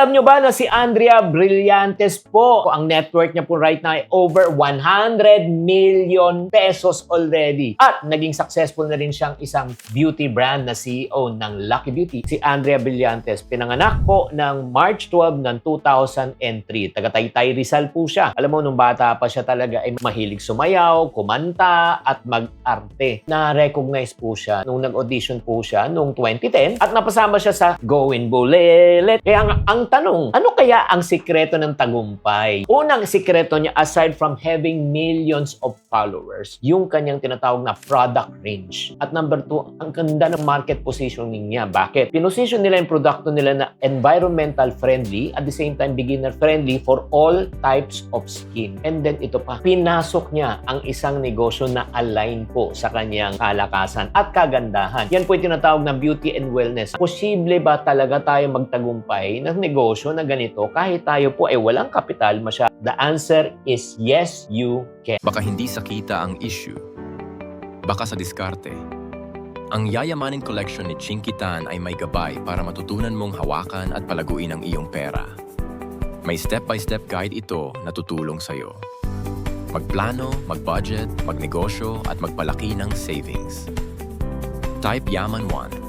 Alam nyo ba na si Andrea Brillantes po, ang net worth niya po right now ay over 100 million pesos already. At naging successful na rin siyang isang beauty brand na CEO ng Lucky Beauty. Si Andrea Brillantes, pinanganak po ng March 12 ng 2003. Taga Taytay Rizal po siya. Alam mo, nung bata pa siya talaga ay mahilig sumayaw, kumanta, at mag-arte. Na-recognize po siya nung nag-audition po siya noong 2010 at napasama siya sa Gowin Bulelet. Kaya ang tanong, ano kaya ang sikreto ng tagumpay? Unang sikreto niya, aside from having millions of followers, yung kanyang tinatawag na product range. At number 2, ang ganda ng market positioning niya. Bakit? Pinosisyon nila yung produkto nila na environmental friendly, at the same time beginner friendly for all types of skin. And then ito pa, pinasok niya ang isang negosyo na align po sa kanyang kalakasan at kagandahan. Yan po yung tinatawag na beauty and wellness. Posible ba talaga tayo magtagumpay ng negosyo na ganito kahit tayo po ay walang kapital masyado? The answer is yes, you can. Baka hindi sa kita ang issue. Baka sa diskarte. Ang Yayamanin Collection ni Chinky Tan ay may gabay para matutunan mong hawakan at palaguin ang iyong pera. May step-by-step guide ito na tutulong sa'yo. Magplano, mag-budget, magnegosyo at magpalaki ng savings. Type Yaman 1